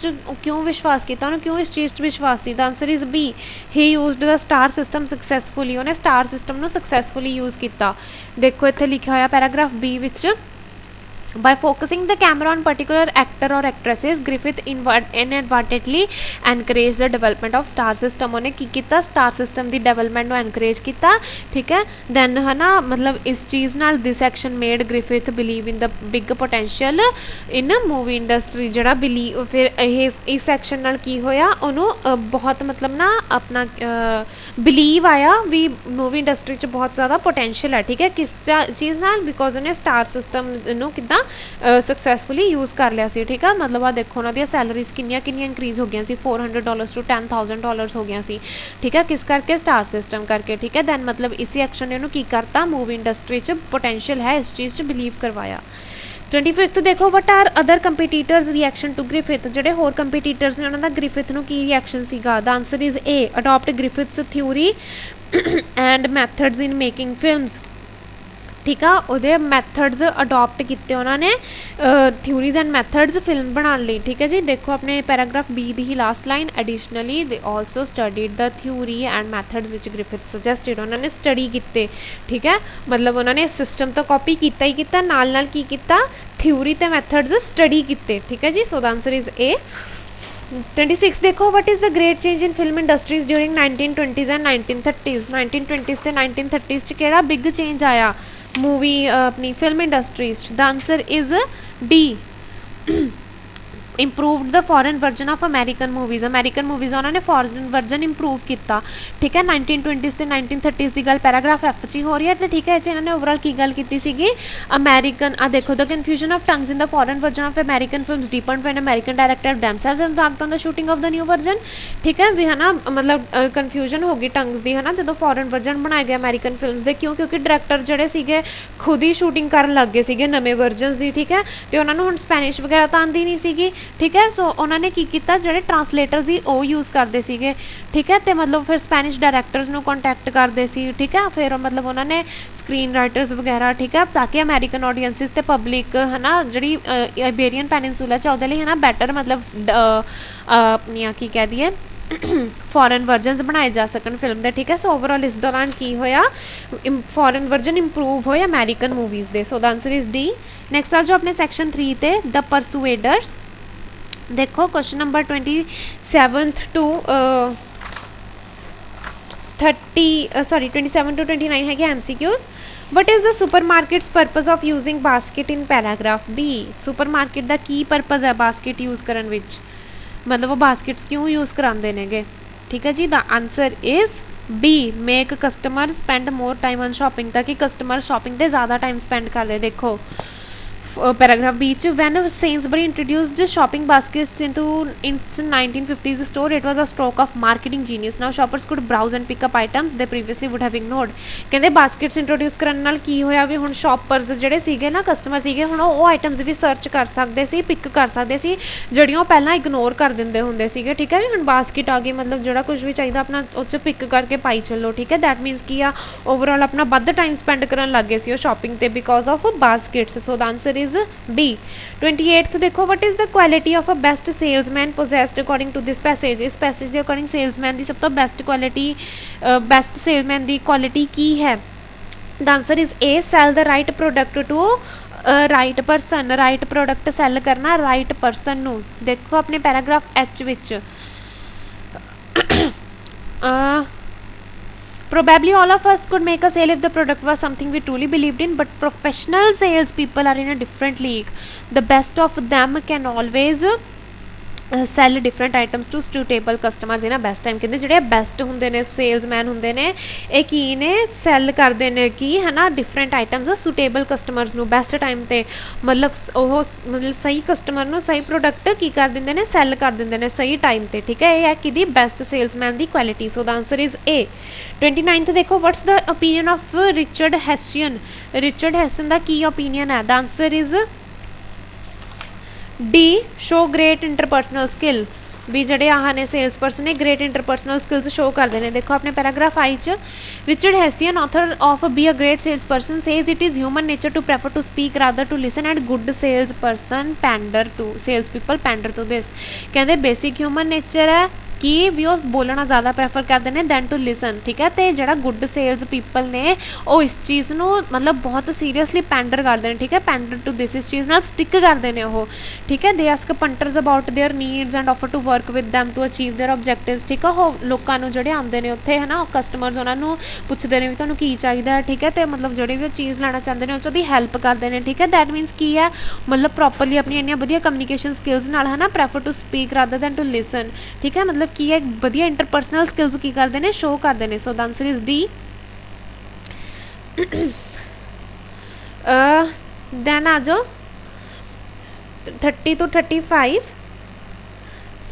क्यों विश्वास किया उन्होंने क्यों इस चीज़ विश्वास see the answer is B he used the star system successfully उन्हें स्टार सिस्टम को सक्सैसफुली यूज़ किया देखो इत्थे लिखा होया paragraph B which by focusing the camera on particular actor or actresses Griffith inadvertently encouraged the development of star system उन्हें की किया star system दी development को encourage किया ठीक है then है ना मतलब इस चीज़ नाल this action made Griffith believe in the big potential in movie industry जड़ा believe फिर इस action नाल की होया उन्हों बहुत मतलब ना अपना believe आया भी movie industry च बहुत ज़्यादा potential है ठीक है किस चीज़ नाल because उन्हें star system नो कितना सक्सैसफुली यूज़ कर लिया सी ठीक है मतलब आ देखो उन्होंने सैलरीज किनिया इंक्रीज़ हो गई सी $400 to $10,000 हो गया सी ठीक है किस करके स्टार सिस्टम करके ठीक है दैन मतलब इसी एक्शन ने उन्होंने की करता मूवी इंडस्ट्री च पोटेंशियल है इस चीज़ बिलीव करवाया 25th देखो what are other competitors reaction to Griffith जोड़े होर कंपीटीटर्स ने उन्होंने ग्रिफिथ नूं की रिएक्शन सीगा the answer is A adopt Griffiths theory and methods in making films ठीक है वो मैथड्स अडॉप्ट किए उन्होंने थ्योरीज एंड मैथड्स फिल्म बनाने लिए ठीक है जी देखो अपने पैराग्राफ बी दी ही last line additionally they also studied the theory and methods which Griffith suggested उन्होंने स्टडी किए ठीक है मतलब उन्होंने सिस्टम तो कॉपी किया ही किया नाल की किया थ्योरी तो मैथड्स स्टडी किए ठीक है जी so the answer is A 26 देखो what is the great change in film industries during 1920s and 1930s 1920s ते 1930s केड़ा बिग चेंज आया मूवी अपनी film industries the answer is D improved the foreign version of American movies ਉਹਨਾਂ ਨੇ foreign version improve ਕੀਤਾ। ਠੀਕ ਹੈ 1920s ਤੇ 1930s ਦੀ ਗੱਲ ਪੈਰਾਗ੍ਰਾਫ ਐਫ 'ਚ ਹੀ ਹੋ ਰਹੀ ਹੈ। ਤੇ ਠੀਕ ਹੈ ਇਹ 'ਚ ਇਹਨਾਂ ਨੇ ਓਵਰਆਲ ਕੀ ਗੱਲ ਕੀਤੀ ਸੀਗੀ ਅਮੈਰੀਕਨ ਆ ਦੇਖੋ the confusion of tongues in the foreign version of American films depended when American director themselves impact on the shooting of the new version. ਠੀਕ ਹੈ ਵੀ ਹੈ ਨਾ ਮਤਲਬ ਕਨਫਿਊਜ਼ਨ ਹੋ ਗਈ ਟੰਗਸ ਦੀ ਹੈ ਨਾ ਜਦੋਂ ਫੋਰਨ ਵਰਜਨ ਬਣਾਏ ਗਏ ਅਮੈਰੀਕਨ ਫਿਲਮਸ ਦੇ ਕਿਉਂਕਿ ਡਾਇਰੈਕਟਰ ਜਿਹੜੇ ਸੀਗੇ ਖੁਦ ਹੀ ਸ਼ੂਟਿੰਗ ਕਰਨ ਲੱਗ ਗਏ ਸੀਗੇ ਨਵੇਂ ਵਰਜਨਸ ਦੀ। ਠੀਕ ਹੈ ਤੇ ਉਹਨਾਂ ਨੂੰ ਹੁਣ ਸਪੈਨਿਸ਼ ਵਗੈਰਾ ਤਾਂ ਆਉਂਦੀ ਨਹੀਂ ਸੀਗੀ। ਠੀਕ ਹੈ ਸੋ ਉਹਨਾਂ ਨੇ ਕੀ ਕੀਤਾ ਜਿਹੜੇ ਟਰਾਂਸਲੇਟਰ ਸੀ ਉਹ ਯੂਜ਼ ਕਰਦੇ ਸੀਗੇ। ਠੀਕ ਹੈ ਤੇ ਮਤਲਬ ਫਿਰ ਸਪੈਨਿਸ਼ ਡਾਇਰੈਕਟਰਸ ਨੂੰ ਕੰਟੈਕਟ ਕਰਦੇ ਸੀ। ਠੀਕ ਹੈ ਫਿਰ ਮਤਲਬ ਉਹਨਾਂ ਨੇ ਸਕਰੀਨ ਰਾਈਟਰਸ ਵਗੈਰਾ ਠੀਕ ਹੈ ਤਾਂ ਕਿ ਅਮੈਰੀਕਨ ਆਡੀਅੰਸਿਸ ਤੇ ਪਬਲਿਕ ਹੈ ਨਾ ਜਿਹੜੀ ਆਈਬੇਰੀਅਨ ਪੈਨਿਨਸੂਲਾ 'ਚ ਉਹਦੇ ਲਈ ਹੈ ਨਾ ਬੈਟਰ ਮਤਲਬ ਆਪਣੀਆਂ ਕੀ ਕਹਿ ਦਈਏ ਫੋਰਨ ਵਰਜਨਸ ਬਣਾਏ ਜਾ ਸਕਣ ਫਿਲਮ ਦੇ। ਠੀਕ ਹੈ ਸੋ ਓਵਰਆਲ ਇਸ ਦੌਰਾਨ ਕੀ ਹੋਇਆ ਫੋਰਨ ਵਰਜਨ ਇੰਪਰੂਵ ਹੋਏ ਅਮੈਰੀਕਨ ਮੂਵੀਜ਼ ਦੇ। ਸੋ the answer is D. Next ਆ ਜੋ ਆਪਣੇ ਸੈਕਸ਼ਨ 3 ਤੇ ਦ ਪਰਸੂਏਡਰਸ। ਦੇਖੋ ਕੁਐਸਚਨ ਨੰਬਰ 27 to 29 ਹੈਗੇ MCQs। What is the supermarket's purpose of using basket in paragraph B? supermarket the Ki purpose ਹੈ ਬਾਸਕਟ ਯੂਜ਼ ਕਰਨ ਵਿੱਚ ਮਤਲਬ ਉਹ ਬਾਸਕਟਸ ਕਿਉਂ ਯੂਜ਼ ਕਰਾਉਂਦੇ ਨੇਗੇ। ਠੀਕ ਹੈ ਜੀ the answer is B make customer spend more time on shopping ਤਾਂ ਕਿ ਕਸਟਮਰ ਸ਼ਾਪਿੰਗ 'ਤੇ ਜ਼ਿਆਦਾ ਟਾਈਮ ਸਪੈਂਡ ਕਰਦੇ। ਦੇਖੋ ਪੈਰਾਗ੍ਰਾਫ B 'ਚ when Sainsbury introduced shopping baskets into its 1950s store it was a stroke of marketing genius now shoppers could browse and pick up items they previously would have ignored. ਕਹਿੰਦੇ baskets introduce ਕਰਨ ਨਾਲ ਕੀ ਹੋਇਆ ਵੀ ਹੁਣ ਸ਼ਾਪਰਸ ਜਿਹੜੇ ਸੀਗੇ ਨਾ customer ਸੀਗੇ ਹੁਣ ਉਹ ਆਈਟਮਸ ਵੀ ਸਰਚ ਕਰ ਸਕਦੇ ਸੀ ਪਿਕ ਕਰ ਸਕਦੇ ਸੀ ਜਿਹੜੀਆਂ ਉਹ ਪਹਿਲਾਂ ਇਗਨੋਰ ਕਰ ਦਿੰਦੇ ਹੁੰਦੇ ਸੀਗੇ। ਠੀਕ ਹੈ ਵੀ ਹੁਣ ਬਾਸਕਟ ਆ ਗਈ ਮਤਲਬ ਜਿਹੜਾ ਕੁਝ ਵੀ ਚਾਹੀਦਾ ਆਪਣਾ ਉਹ 'ਚ ਪਿਕ ਕਰਕੇ ਪਾਈ ਚੱਲੋ। ਠੀਕ ਹੈ ਦੈਟ ਮੀਨਸ ਕੀ ਆ ਓਵਰਆਲ ਆਪਣਾ ਵੱਧ ਟਾਈਮ ਸਪੈਂਡ ਕਰਨ ਲੱਗ ਗਏ ਸੀ ਉਹ ਸ਼ਾਪਿੰਗ 'ਤੇ because of baskets. So the answer is B। 28th ਦੇਖੋ what is the quality of a best salesman possessed according to this passage। ਇਸ ਪੈਸੇਜ ਦੇ ਅਕੋਰਡਿੰਗ ਸੇਲਸਮੈਨ ਦੀ ਸਭ ਤੋਂ ਬੈਸਟ ਕੁਆਲਿਟੀ ਬੈਸਟ ਸੇਲਸਮੈਨ ਦੀ ਕੁਆਲਿਟੀ ਕੀ ਹੈ। The answer is A sell the right product to right person right product sell ਕਰਨਾ right person ਨੂੰ। ਦੇਖੋ ਆਪਣੇ ਪੈਰਾਗ੍ਰਾਫ H ਵਿੱਚ probably all of us could make a sale if the product was something we truly believed in, but professional sales people are in a different league. The best of them can always sell different items to suitable customers ਇਹਨਾਂ best time ਕਹਿੰਦੇ ਜਿਹੜੇ best ਹੁੰਦੇ ਨੇ salesman ਹੁੰਦੇ ਨੇ ਇਹ ਕੀ ਨੇ cell ਕਰਦੇ ਨੇ ਕੀ ਹੈ ਨਾ ਡਿਫਰੈਂਟ ਆਈਟਮਸ ਸੂਟੇਬਲ ਕਸਟਮਰਸ ਨੂੰ ਬੈਸਟ ਟਾਈਮ 'ਤੇ ਮਤਲਬ ਉਹ ਮਤਲਬ ਸਹੀ ਕਸਟਮਰ ਨੂੰ ਸਹੀ ਪ੍ਰੋਡਕਟ ਕੀ ਕਰ ਦਿੰਦੇ ਨੇ ਸੈੱਲ ਕਰ ਦਿੰਦੇ ਨੇ ਸਹੀ ਟਾਈਮ 'ਤੇ। ਠੀਕ ਹੈ ਇਹ ਹੈ ਕਿਹਦੀ ਬੈਸਟ ਸੇਲਸਮੈਨ ਦੀ quality. So the answer is A। 29th ਦੇਖੋ what's the opinion of Richard Hessian. Richard Hessian ਦਾ ਕੀ ਓਪੀਨੀਅਨ ਹੈ। The answer is D show great interpersonal skill ਵੀ ਜਿਹੜੇ ਆਹ ਨੇ ਸੇਲਸ ਪਰਸਨ ਨੇ ਗ੍ਰੇਟ ਇੰਟਰਪਰਸਨਲ ਸਕਿੱਲਸ ਸ਼ੋ ਕਰਦੇ ਨੇ। ਦੇਖੋ ਆਪਣੇ ਪੈਰਾਗ੍ਰਾਫ I 'ਚ Richard Hessian author of be a great sales person says it is human nature to prefer to speak rather to listen and good sales person pander to sales people pander to this. ਕਹਿੰਦੇ basic human nature ਹੈ ਕਿ ਵੀ ਉਹ ਬੋਲਣਾ ਜ਼ਿਆਦਾ prefer ਕਰਦੇ ਨੇ then to listen. ਠੀਕ ਹੈ ਤੇ ਜਿਹੜਾ ਗੁੱਡ ਸੇਲਸ ਪੀਪਲ ਨੇ ਉਹ ਇਸ ਚੀਜ਼ ਨੂੰ ਮਤਲਬ ਬਹੁਤ ਸੀਰੀਅਸਲੀ ਪੈਂਡਰ ਕਰਦੇ ਨੇ। ਠੀਕ ਹੈ ਪੈਂਡਰ ਟੂ ਦਿਸ ਇਸ ਚੀਜ਼ ਨਾਲ ਸਟਿਕ ਕਰਦੇ ਨੇ ਉਹ। ਠੀਕ ਹੈ they ask punters about their needs and offer to work with them to achieve their objectives. ਠੀਕ ਹੈ ਉਹ ਲੋਕਾਂ ਨੂੰ ਜਿਹੜੇ ਆਉਂਦੇ ਨੇ ਉੱਥੇ ਹੈ ਨਾ ਕਸਟਮਰਸ ਉਹਨਾਂ ਨੂੰ ਪੁੱਛਦੇ ਨੇ ਵੀ ਤੁਹਾਨੂੰ ਕੀ ਚਾਹੀਦਾ। ਠੀਕ ਹੈ ਤੇ ਮਤਲਬ ਜਿਹੜੀ ਵੀ ਉਹ ਚੀਜ਼ ਲੈਣਾ ਚਾਹੁੰਦੇ ਨੇ ਉਹ 'ਚ ਉਹਦੀ ਹੈਲਪ ਕਰਦੇ ਨੇ। ਠੀਕ ਹੈ ਦੈਟ ਮੀਨਸ ਕੀ ਹੈ ਮਤਲਬ ਪ੍ਰੋਪਰਲੀ ਆਪਣੀ ਇੰਨੀਆਂ ਵਧੀਆ ਕਮਿਊਨੀਕੇਸ਼ਨ ਸਕਿੱਲਸ ਨਾਲ ਹੈ ਨਾ prefer to speak rather than to listen. ਠੀਕ ਹੈ ਮਤਲਬ ਕੀ ਹੈ ਵਧੀਆ ਇੰਟਰਪਰਸਨਲ ਸਕਿੱਲਸ ਕੀ ਕਰਦੇ ਨੇ ਸ਼ੋ ਕਰਦੇ ਨੇ। So the answer is D। Then ਆ ਜਾਓ 30 to 35।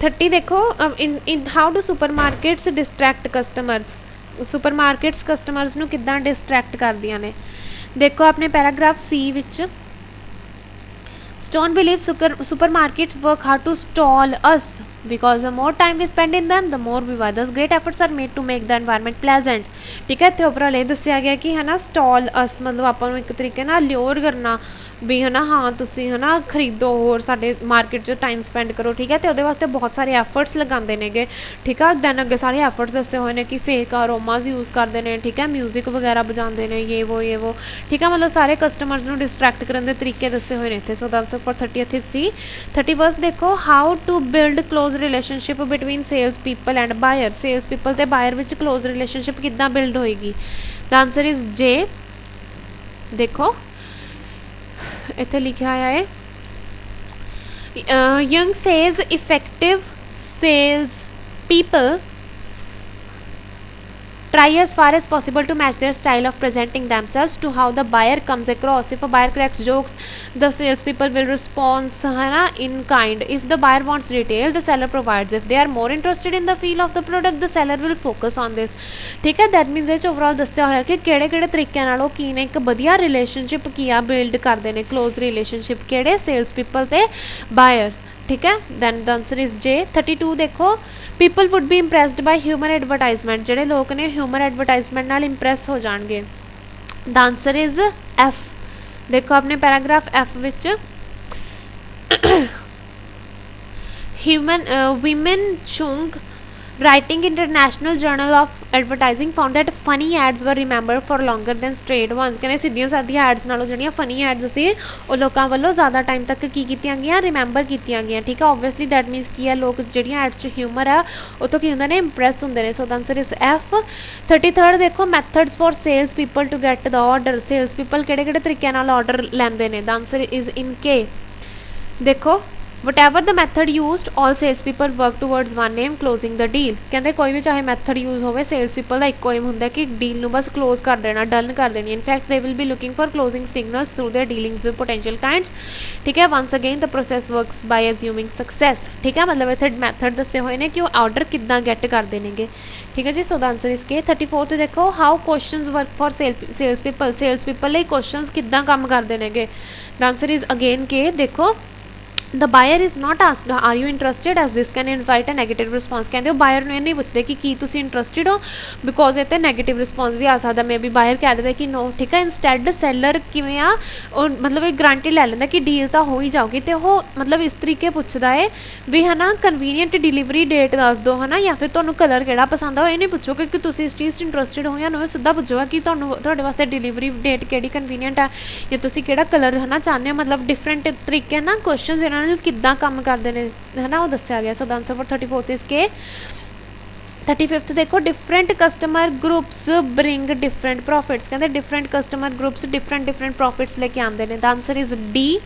30 ਦੇਖੋ in how do supermarkets distract customers. Supermarkets customers ਨੂੰ ਕਿੱਦਾਂ ਡਿਸਟਰੈਕਟ ਕਰਦੀਆਂ ਨੇ। ਦੇਖੋ ਆਪਣੇ ਪੈਰਾਗ੍ਰਾਫ C ਵਿੱਚ Stone believes supermarkets work hard to stall us because the more time we spend in them, the more we buy. Thus, great efforts are made to make the environment pleasant. ठीक है तो overall ये दस्सिया गया कि है ना stall us मतलब ਆਪਾਂ ਨੂੰ ਇੱਕ ਤਰੀਕੇ ਨਾਲ ਲਿਓਰ ਕਰਨਾ ਵੀ ਹੈ ਨਾ ਹਾਂ ਤੁਸੀਂ ਹੈ ਨਾ ਖਰੀਦੋ ਹੋਰ ਸਾਡੇ ਮਾਰਕੀਟ 'ਚ ਟਾਈਮ ਸਪੈਂਡ ਕਰੋ। ਠੀਕ ਹੈ ਤੇ ਉਹਦੇ ਵਾਸਤੇ ਬਹੁਤ ਸਾਰੇ ਐਫਰਟਸ ਲਗਾਉਂਦੇ ਨੇਗੇ। ਠੀਕ ਆ ਦੈਨ ਅੱਗੇ ਸਾਰੇ ਐਫਰਟਸ ਦੱਸੇ ਹੋਏ ਨੇ ਕਿ ਫੇਕ ਅਰੋਮਾਸ ਯੂਜ਼ ਕਰਦੇ ਨੇ। ਠੀਕ ਹੈ ਮਿਊਜ਼ਿਕ ਵਗੈਰਾ ਵਜਾਉਂਦੇ ਨੇ ਇਹ ਵੋ। ਠੀਕ ਹੈ ਮਤਲਬ ਸਾਰੇ ਕਸਟਮਰਸ ਨੂੰ ਡਿਸਟਰੈਕਟ ਕਰਨ ਦੇ ਤਰੀਕੇ ਦੱਸੇ ਹੋਏ ਨੇ ਇੱਥੇ। So the answer for 30th is C। 31st ਦੇਖੋ how to build close relationship between sales people and buyer. Sales people ਤੇ ਬਾਇਰ ਵਿੱਚ ਕਲੋਜ਼ ਰਿਲੇਸ਼ਨਸ਼ਿਪ ਕਿੱਦਾਂ ਬਿਲਡ ਹੋਏਗੀ। The answer is J। ਦੇਖੋ ਇੱਥੇ ਲਿਖਿਆ ਹੋਇਆ ਹੈ Young says effective sales people try as far as possible to match their style of presenting themselves to how the buyer comes across. If a buyer cracks jokes, the salespeople will respond है ना in kind. If the buyer wants detail, the seller provides. If they are more interested in the feel of the product, the seller will focus on this. ठीक है, that means ਇਹ 'ਚ overall ਦੱਸਿਆ ਹੋਇਆ ਕਿ ਕਿਹੜੇ ਤਰੀਕਿਆਂ ਨਾਲ ਉਹ ਕੀ ਨੇ ਇੱਕ ਵਧੀਆ ਰਿਲੇਸ਼ਨਸ਼ਿਪ ਕੀ ਆ ਬਿਲਡ ਕਰਦੇ ਨੇ, ਕਲੋਜ਼ ਰਿਲੇਸ਼ਨਸ਼ਿਪ ਕਿਹੜੇ ਸੇਲਸ ਪੀਪਲ ਤੇ ਬਾਇਰ। ठीक है, then the answer is J. 32 देखो, people would be impressed by humour advertisement, जोड़े लोग ने ह्यूमर एडवरटाइजमेंट नाल इंप्रैस हो जाएंगे। The answer is F. देखो अपने paragraph F which human women Chung writing international journal of advertising found that funny ads were remembered for longer than straight ones। कहने सीधियां सादियां ads नालों ਜਿਹੜੀਆਂ फनी एड्स सी ਉਹ ਲੋਕਾਂ ਵੱਲੋਂ ਜ਼ਿਆਦਾ ਟਾਈਮ ਤੱਕ ਕੀ ਕੀਤੀਆਂ ਗਈਆਂ, ਰਿਮੈਂਬਰ ਕੀਤੀਆਂ ਗਈਆਂ। ਠੀਕ ਹੈ, ਓਬਵੀਅਸਲੀ ਦੈਟ ਮੀਨਸ ਕੀ ਹੈ, ਲੋਕ ਜਿਹੜੀਆਂ ਐਡਸ 'ਚ ਹਿਊਮਰ ਆ ਉਹ ਤੋਂ ਕੀ ਹੁੰਦੇ ਨੇ, ਇੰਪ੍ਰੈਸ ਹੁੰਦੇ ਨੇ। So the answer is F. 33 ਦੇਖੋ, methods for sales people to get the order, sales people ਕਿਹੜੇ ਤਰੀਕਿਆਂ ਨਾਲ ਆਰਡਰ ਲੈਂਦੇ ਨੇ। The answer is in K. ਦੇਖੋ whatever the method used, all salespeople work towards one aim, closing the deal। ਕਹਿੰਦੇ ਕੋਈ ਵੀ ਚਾਹੇ ਮੈਥਡ ਯੂਜ਼ ਹੋਵੇ, ਸੇਲਸ ਪੀਪਲ ਦਾ ਇੱਕੋ ਏਮ ਹੁੰਦਾ ਕਿ ਡੀਲ ਨੂੰ ਬਸ ਕਲੋਜ਼ ਕਰ ਦੇਣਾ, ਡਨ ਕਰ ਦੇਣੀ। In fact they will be looking for closing signals through their dealings with potential clients। ਠੀਕ ਹੈ, once again the process works by assuming success। ਠੀਕ ਹੈ, ਮਤਲਬ ਇੱਥੇ ਮੈਥਡ ਦੱਸੇ ਹੋਏ ਨੇ ਕਿ ਉਹ ਆਰਡਰ ਕਿੱਦਾਂ ਗੈਟ ਕਰਦੇ ਨੇਗੇ। ਠੀਕ ਹੈ ਜੀ, ਸੋ ਦਾ ਆਂਸਰ ਇਸ ਕੇ। 34 ਤੇ ਦੇਖੋ, how questions work for sales people ਲਈ ਕੁਐਸਚਨਸ ਕਿੱਦਾਂ ਕੰਮ ਕਰਦੇ ਨੇਗੇ। ਦਾ ਆਂਸਰ ਇਜ਼ ਅਗੇਨ ਕੇ। ਦੇਖੋ the buyer is not asked are you interested as this can invite a negative response। ਕਹਿੰਦੇ ਉਹ ਬਾਇਰ ਨੂੰ ਇਹ ਨਹੀਂ ਪੁੱਛਦੇ ਕਿ ਕੀ ਤੁਸੀਂ ਇੰਟਰਸਟਿਡ ਹੋ, ਬਿਕੋਜ਼ ਇਹ 'ਤੇ ਨੈਗੇਟਿਵ ਰਿਸਪੌਂਸ ਵੀ ਆ ਸਕਦਾ, ਮੇ ਬੀ ਬਾਇਰ ਕਹਿ ਦੇਵੇ ਕਿ ਨੋ। ਠੀਕ ਹੈ, ਇੰਸਟੈਡ ਸੈਲਰ ਕਿਵੇਂ ਆ, ਉਹ ਮਤਲਬ ਇਹ ਗਰੰਟੀ ਲੈ ਲੈਂਦਾ ਕਿ ਡੀਲ ਤਾਂ ਹੋ ਹੀ ਜਾਊਗੀ, ਅਤੇ ਉਹ ਮਤਲਬ ਇਸ ਤਰੀਕੇ ਪੁੱਛਦਾ ਹੈ ਵੀ ਹੈ ਨਾ ਕਨਵੀਨੀਅੰਟ ਡਿਲੀਵਰੀ ਡੇਟ ਦੱਸ ਦਿਓ ਹੈ ਨਾ, ਜਾਂ ਫਿਰ ਤੁਹਾਨੂੰ ਕਲਰ ਕਿਹੜਾ ਪਸੰਦ ਆ। ਉਹ ਇਹ ਨਹੀਂ ਪੁੱਛੋਗੇ ਕਿ ਤੁਸੀਂ ਇਸ ਚੀਜ਼ 'ਚ ਇੰਟਰਸਟਿਡ ਹੋ ਜਾਂ ਨੋ, ਸਿੱਧਾ ਪੁੱਛੋਗਾ ਕਿ ਤੁਹਾਡੇ ਵਾਸਤੇ ਡਿਲੀਵਰੀ ਡੇਟ ਕਿਹੜੀ ਕਨਵੀਨੀਅੰਟ ਆ, ਜਾਂ ਤੁਸੀਂ ਕਿਹੜਾ ਕਲਰ ਹੈ ਨਾ ਚਾਹੁੰਦੇ ਹੋ। ਮਤਲਬ ਡਿਫਰੈਂਟ ਤਰੀਕੇ ਨਾਲ ਕੁਐਸਚਨਸ ਇਹਨਾਂ ਨਾਲ ਕਿੱਦਾਂ ਕੰਮ ਕਰਦੇ ਨੇ ਹੈ ਨਾ, ਉਹ ਦੱਸਿਆ ਗਿਆ। So the answer for 34 is K. 35 ਦੇਖੋ, different customer groups bring different profits. ਕਹਿੰਦੇ different customer groups different profits ਲੈ ਕੇ ਆਉਂਦੇ ਨੇ। The answer is D.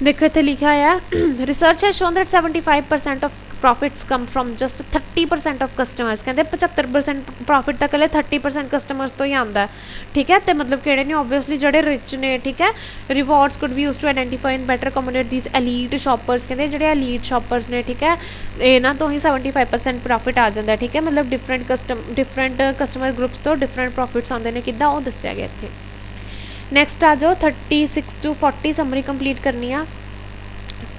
ਦੇਖੋ ਇੱਥੇ ਲਿਖਿਆ ਹੋਇਆ, research has shown that 75% of profits come from just 30% of customers. ਕਹਿੰਦੇ 75% ਪ੍ਰੋਫਿਟ ਤਾਂ ਇਕੱਲੇ 30% ਕਸਟਮਰਸ ਤੋਂ ਹੀ ਆਉਂਦਾ। ਠੀਕ ਹੈ, ਅਤੇ ਮਤਲਬ ਕਿਹੜੇ ਨੇ, ਓਬਵੀਅਸਲੀ ਜਿਹੜੇ ਰਿਚ ਨੇ। ਠੀਕ ਹੈ, rewards could be use to identify and better accommodate these elite shoppers. ਕਹਿੰਦੇ ਜਿਹੜੇ ਐਲੀਟ ਸ਼ੋਪਰਸ ਨੇ, ਠੀਕ ਹੈ, ਇਹਨਾਂ ਤੋਂ ਹੀ 75% ਪ੍ਰੋਫਿਟ ਆ ਜਾਂਦਾ। ਠੀਕ ਹੈ, ਮਤਲਬ ਡਿਫਰੈਂਟ ਕਸਟਮਰ ਗਰੁੱਪਸ ਤੋਂ ਡਿਫਰੈਂਟ ਪ੍ਰੋਫਿਟਸ ਆਉਂਦੇ ਨੇ, ਕਿੱਦਾਂ ਉਹ ਦੱਸਿਆ ਗਿਆ ਇੱਥੇ। ਨੈਕਸਟ ਆ ਜਾਓ, 36 to 40 ਸਮਰੀ ਕੰਪਲੀਟ ਕਰਨੀ ਆ।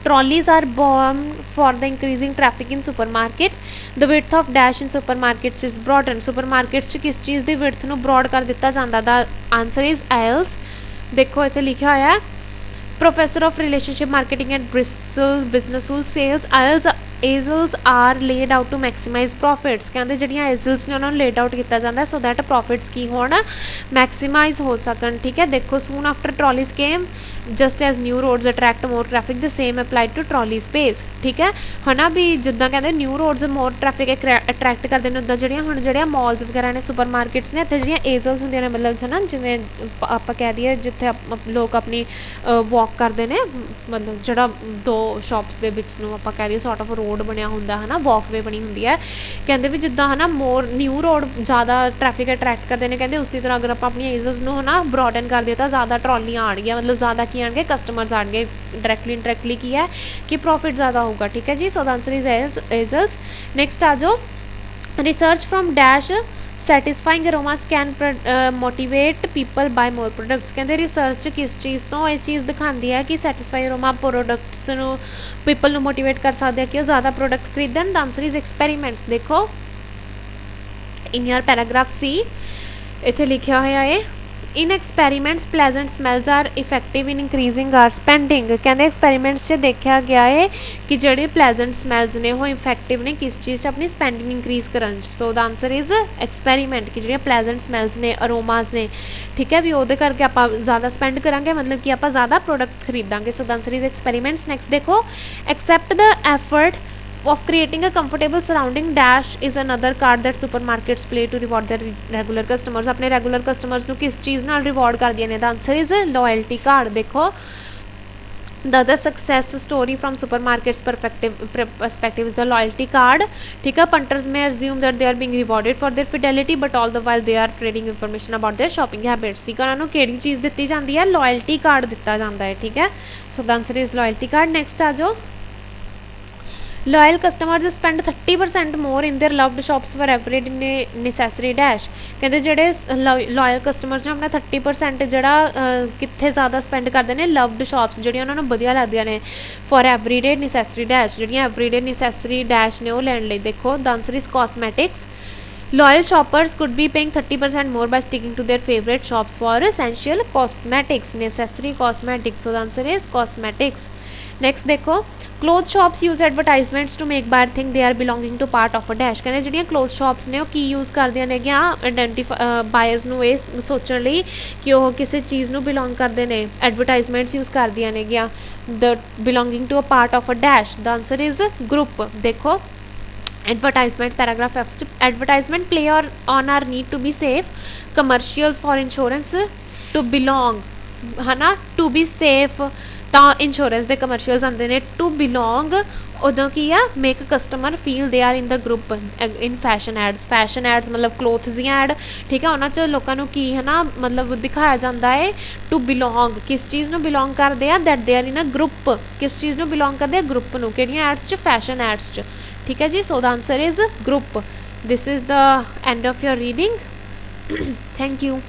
Trolleys are born for the increasing traffic in supermarket. The width of dash in supermarkets is broadened। Supermarkets 'ਚ ਕਿਸ ਚੀਜ਼ ਦੀ width ਨੂੰ broad ਕਰ ਦਿੱਤਾ ਜਾਂਦਾ। ਦਾ ਆਂਸਰ ਇਜ਼ aisles। ਦੇਖੋ ਇੱਥੇ ਲਿਖਿਆ ਹੋਇਆ ਹੈ, professor of relationship marketing at Bristol Business School says aisles are laid out to maximize profits। ਕਹਿੰਦੇ ਜਿਹੜੀਆਂ aisles ਨੇ ਉਹਨਾਂ ਨੂੰ laid out ਕੀਤਾ ਜਾਂਦਾ ਸੋ ਦੈਟ ਪ੍ਰੋਫਿਟਸ ਕੀ ਹੋਣ, ਮੈਕਸੀਮਾਈਜ਼ ਹੋ ਸਕਣ। ਠੀਕ ਹੈ, ਦੇਖੋ soon after trolleys came just as new roads attract more traffic the same applied to trolley space। ਠੀਕ ਹੈ ਨਾ, ਵੀ ਜਿੱਦਾਂ ਕਹਿੰਦੇ ਨਿਊ ਰੋਡਸ ਮੋਰ ਟ੍ਰੈਫਿਕ ਅਟਰੈਕਟ ਕਰਦੇ ਨੇ, ਉੱਦਾਂ ਜਿਹੜੀਆਂ ਮਾਲਸ ਵਗੈਰਾ ਨੇ, ਸੁਪਰ ਮਾਰਕੀਟਸ ਨੇ, ਇੱਥੇ ਜਿਹੜੀਆਂ ਏਜ਼ਲਸ ਹੁੰਦੀਆਂ ਨੇ, ਮਤਲਬ ਹੈ ਨਾ ਜਿਵੇਂ ਆਪਾਂ ਕਹਿ ਦਈਏ ਜਿੱਥੇ ਲੋਕ ਆਪਣੀ ਵਾਕ ਕਰਦੇ ਨੇ, ਮਤਲਬ ਜਿਹੜਾ ਦੋ ਸ਼ਾਪਸ ਦੇ ਵਿੱਚ ਨੂੰ ਆਪਾਂ ਕਹਿ ਦਈਏ ਸੌਟ ਆਫ ਰੋਡ ਬਣਿਆ ਹੁੰਦਾ ਹੈ ਨਾ, ਵਾਕਵੇ ਬਣੀ ਹੁੰਦੀ ਹੈ। ਕਹਿੰਦੇ ਵੀ ਜਿੱਦਾਂ ਹੈ ਨਾ ਮੋਰ ਨਿਊ ਰੋਡ ਜ਼ਿਆਦਾ ਟ੍ਰੈਫਿਕ ਅਟਰੈਕਟ ਕਰਦੇ ਨੇ, ਕਹਿੰਦੇ ਉਸੇ ਤਰ੍ਹਾਂ ਅਗਰ ਆਪਾਂ ਆਪਣੀਆਂ ਏਜ਼ਲਸ ਨੂੰ ਹੈ ਨਾ ਬਰੋਡਨ ਕਰ ਦਈਏ ਤਾਂ ਜ਼ਿਆਦਾ ਟਰਾਲੀਆਂ ਆਉਣਗੀਆਂ, ਮਤਲਬ ਜ਼ਿਆਦਾ ਕੀ ਆਣਗੇ, ਕਸਟਮਰਸ ਆਣਗੇ। ਡਾਇਰੈਕਟਲੀ ਇੰਡਾਇਰੈਕਟਲੀ ਕੀ ਹੈ ਕਿ ਪ੍ਰੋਫਿਟ ਜ਼ਿਆਦਾ ਹੋਊਗਾ। ਠੀਕ ਹੈ ਜੀ, so the answer is aisles. Next ਆ ਜਾਓ, research from dash satisfying aromas can motivate people buy more products. ਕਹਿੰਦੇ ਰਿਸਰਚ ਕਿਸ ਚੀਜ਼ ਤੋਂ ਇਹ ਚੀਜ਼ ਦਿਖਾਉਂਦੀ ਹੈ ਕਿ ਸੈਟਿਸਫਾਈ ਅਰੋਮਾ ਪ੍ਰੋਡਕਟਸ ਨੂੰ ਪੀਪਲ ਨੂੰ ਮੋਟੀਵੇਟ ਕਰ ਸਕਦੇ ਆ ਕਿ ਉਹ ਜ਼ਿਆਦਾ ਪ੍ਰੋਡਕਟ ਖਰੀਦਣ। The answer is experiments. ਦੇਖੋ ਇਨ ਯਰ ਪੈਰਾਗ੍ਰਾਫ ਸੀ ਇੱਥੇ ਲਿਖਿਆ ਹੋਇਆ ਹੈ, in experiments pleasant smells are effective in increasing our spending। ਕਹਿੰਦੇ ਐਕਸਪੈਰੀਮੈਂਟਸ 'ਚ ਦੇਖਿਆ ਗਿਆ ਹੈ ਕਿ ਜਿਹੜੇ ਪਲੈਜ਼ੈਂਟ ਸਮੈਲਸ ਨੇ ਉਹ ਇਫੈਕਟਿਵ ਨੇ ਕਿਸ ਚੀਜ਼ 'ਚ, ਆਪਣੀ ਸਪੈਂਡਿੰਗ ਇਨਕਰੀਜ਼ ਕਰਨ 'ਚ। ਸੋ ਦਾ ਆਂਸਰ ਇਜ਼ ਐਕਸਪੈਰੀਮੈਂਟ, ਕਿ ਜਿਹੜੀਆਂ ਪਲੈਜ਼ੈਂਟ ਸਮੈਲਸ ਨੇ, ਅਰੋਮਾਸ ਨੇ, ਠੀਕ ਹੈ, ਵੀ ਉਹਦੇ ਕਰਕੇ ਆਪਾਂ ਜ਼ਿਆਦਾ ਸਪੈਂਡ ਕਰਾਂਗੇ, ਮਤਲਬ ਕਿ ਆਪਾਂ ਜ਼ਿਆਦਾ ਪ੍ਰੋਡਕਟ ਖਰੀਦਾਂਗੇ। So the answer is experiments. Next ਦੇਖੋ, except the effort of creating a comfortable surrounding dash is another card that supermarkets play to reward their regular customers। अपने regular customers ਨੂੰ ਕਿਸ ਚੀਜ਼ ਨਾਲ ਰਿਵਾਰਡ ਕਰਦੀਆਂ ਨੇ। The answer is loyalty card. ਦੇਖੋ the other success story from supermarkets perspective is the loyalty card. ठीक है, punters may assume that they are being rewarded for their fidelity but all the while they are trading information about their shopping habits. ठीक है, उन्होंने किहड़ी चीज़ दी जाती है, loyalty card दिता जाता है। ठीक है, so the answer is loyalty card. Next आ जाओ, loyal customers spend 30% more in their loved shops for every necessary dash. कहते जोड़े लॉयल कस्टमर्स ने अपना 30% जोड़ा कितने ज़्यादा स्पेंड करते हैं लव्ड शॉप्स जोड़ियाँ उन्होंने वधिया लगदियां ने फॉर एवरीडे नैसेसरी डैश। जोड़ियाँ एवरीडे नैसेसरी डैश ने वो लैण लई। देखो the answer is cosmetics. Loyal shoppers could be paying 30% more by sticking to their favorite shops for essential cosmetics, necessary cosmetics. So the answer is cosmetics. Next देखो, clothes shops use advertisements to make buyer think they are belonging to part of a dash। कहने जिहड़ियां clothes shops ने वो की use करदियां ने गया buyers नूं ये सोचण लई कि वो किसी चीज़ नूं बिलोंग करदे ने। एडवर्टाइजमेंट्स यूज़ करदियां ने गया the belonging to a part of a dash. The answer is group. देखो advertisement paragraph F, advertisement play और on our need to be safe, commercials for insurance to belong, है ना, to be safe ਤਾਂ insurance के commercials आते हैं। To belong उदों की आ make customer feel they are in the group in fashion ads. Fashion ads मतलब क्लोथ्स दी एड। ठीक है, उन्होंने च लोगों की है ना मतलब दिखाया जाता है टू बिलोंग, किस चीज़ में बिलोंग करते हैं, that they are in a group, किस चीज़ में बिलोंग करते हैं, ग्रुप में, किहड़ियां एड्स च, फैशन एड्स च। ठीक है जी, so the answer is group. This is the end of your reading. Thank you.